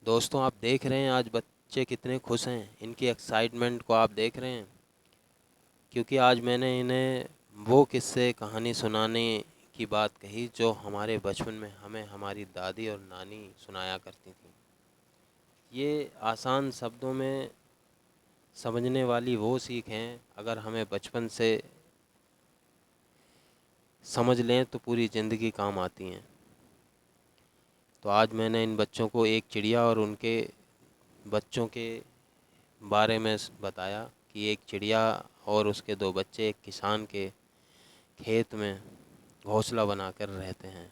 दोस्तों, आप देख रहे हैं आज बच्चे कितने खुश हैं। इनकी एक्साइटमेंट को आप देख रहे हैं, क्योंकि आज मैंने इन्हें वो किस्से कहानी सुनाने की बात कही जो हमारे बचपन में हमें हमारी दादी और नानी सुनाया करती थी। ये आसान शब्दों में समझने वाली वो सीख हैं, अगर हमें बचपन से समझ लें तो पूरी ज़िंदगी काम आती हैं। तो आज मैंने इन बच्चों को एक चिड़िया और उनके बच्चों के बारे में बताया कि एक चिड़िया और उसके दो बच्चे एक किसान के खेत में घोंसला बनाकर रहते हैं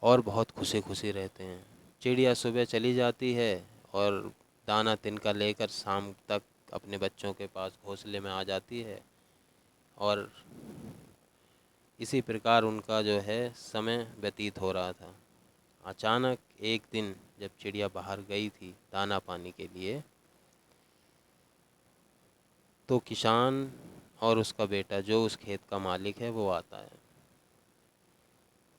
और बहुत खुशी खुशी रहते हैं। चिड़िया सुबह चली जाती है और दाना तिनका लेकर शाम तक अपने बच्चों के पास घोंसले में आ जाती है, और इसी प्रकार उनका जो है समय व्यतीत हो रहा था। अचानक एक दिन जब चिड़िया बाहर गई थी दाना पानी के लिए, तो किसान और उसका बेटा जो उस खेत का मालिक है वो आता है।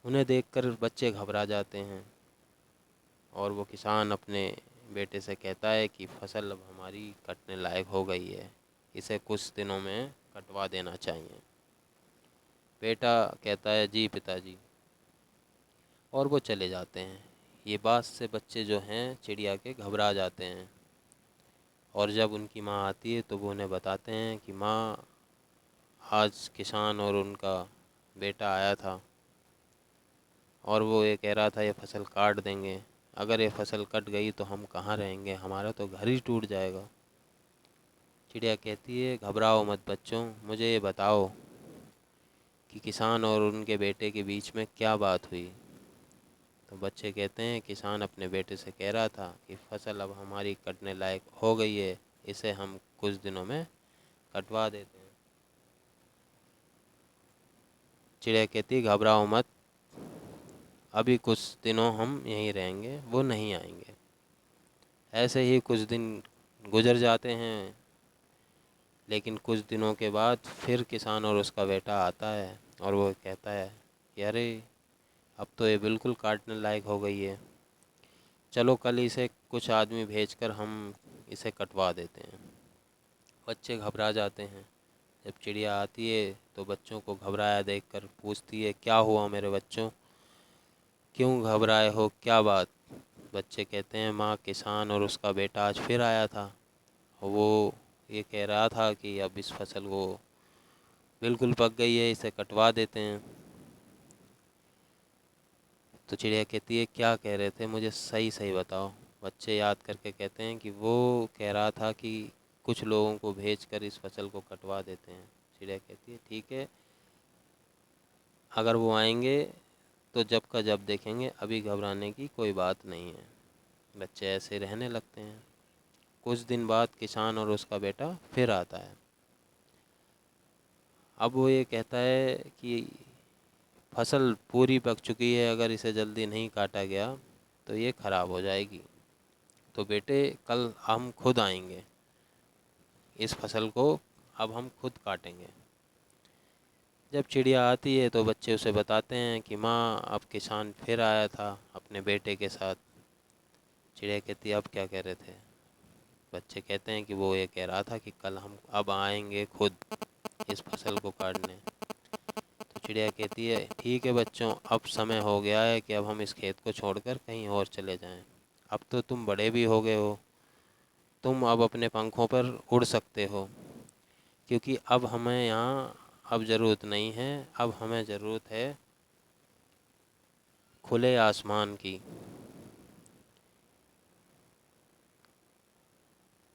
उन्हें देखकर बच्चे घबरा जाते हैं और वो किसान अपने बेटे से कहता है कि फसल अब हमारी कटने लायक हो गई है, इसे कुछ दिनों में कटवा देना चाहिए। बेटा कहता है जी पिताजी, और वो चले जाते हैं। ये बात से बच्चे जो हैं चिड़िया के घबरा जाते हैं, और जब उनकी माँ आती है तो वो उन्हें बताते हैं कि माँ, आज किसान और उनका बेटा आया था और वो ये कह रहा था ये फसल काट देंगे। अगर ये फसल कट गई तो हम कहाँ रहेंगे, हमारा तो घर ही टूट जाएगा। चिड़िया कहती है घबराओ मत बच्चों, मुझे ये बताओ कि किसान और उनके बेटे के बीच में क्या बात हुई। तो बच्चे कहते हैं किसान अपने बेटे से कह रहा था कि फसल अब हमारी कटने लायक हो गई है, इसे हम कुछ दिनों में कटवा देते हैं। चिड़िया कहती है घबराओ मत, अभी कुछ दिनों हम यहीं रहेंगे, वो नहीं आएंगे। ऐसे ही कुछ दिन गुजर जाते हैं, लेकिन कुछ दिनों के बाद फिर किसान और उसका बेटा आता है और वो कहता है कि अरे, अब तो ये बिल्कुल काटने लायक हो गई है, चलो कल इसे कुछ आदमी भेजकर हम इसे कटवा देते हैं। बच्चे घबरा जाते हैं। जब चिड़िया आती है तो बच्चों को घबराया देखकर पूछती है क्या हुआ मेरे बच्चों, क्यों घबराए हो, क्या बात। बच्चे कहते हैं माँ, किसान और उसका बेटा आज फिर आया था। वो ये कह रहा था कि अब इस फसल को बिल्कुल पक गई है, इसे कटवा देते हैं। तो चिड़िया कहती है क्या कह रहे थे, मुझे सही सही बताओ। बच्चे याद करके कहते हैं कि वो कह रहा था कि कुछ लोगों को भेजकर इस फसल को कटवा देते हैं। चिड़िया कहती है ठीक है, अगर वो आएंगे तो जब का जब देखेंगे, अभी घबराने की कोई बात नहीं है। बच्चे ऐसे रहने लगते हैं। कुछ दिन बाद किसान और उसका बेटा फिर आता है। अब वो ये कहता है कि फसल पूरी पक चुकी है, अगर इसे जल्दी नहीं काटा गया तो ये ख़राब हो जाएगी। तो बेटे, कल हम खुद आएंगे, इस फसल को अब हम खुद काटेंगे। जब चिड़िया आती है तो बच्चे उसे बताते हैं कि माँ, अब किसान फिर आया था अपने बेटे के साथ। चिड़िया कहती है अब क्या कह रहे थे। बच्चे कहते हैं कि वो ये कह रहा था कि कल हम अब आएंगे खुद इस फसल को काटने। तो चिड़िया कहती है ठीक है बच्चों, अब समय हो गया है कि अब हम इस खेत को छोड़कर कहीं और चले जाएं। अब तो तुम बड़े भी हो गए हो, तुम अब अपने पंखों पर उड़ सकते हो, क्योंकि अब हमें यहाँ अब ज़रूरत नहीं है। अब हमें ज़रूरत है खुले आसमान की।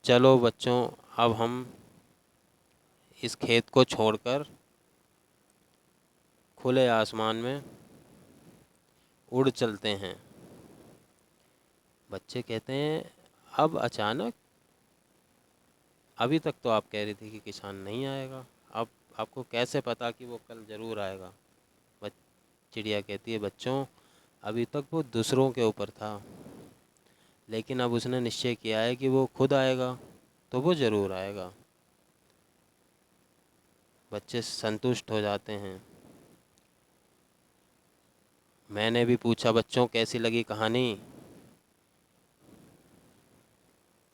चलो बच्चों, अब हम इस खेत को छोड़कर खुले आसमान में उड़ चलते हैं। बच्चे कहते हैं अब अचानक, अभी तक तो आप कह रही थी कि किसान नहीं आएगा, अब आपको कैसे पता कि वो कल ज़रूर आएगा। बच चिड़िया कहती है बच्चों, अभी तक वो दूसरों के ऊपर था, लेकिन अब उसने निश्चय किया है कि वो खुद आएगा, तो वो ज़रूर आएगा। बच्चे संतुष्ट हो जाते हैं। मैंने भी पूछा बच्चों कैसी लगी कहानी।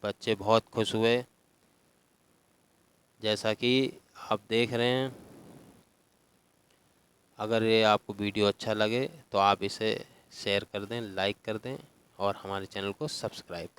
बच्चे बहुत खुश हुए। जैसा कि आप देख रहे हैं, अगर ये आपको वीडियो अच्छा लगे तो आप इसे शेयर कर दें, लाइक कर दें और हमारे चैनल को सब्सक्राइब करें।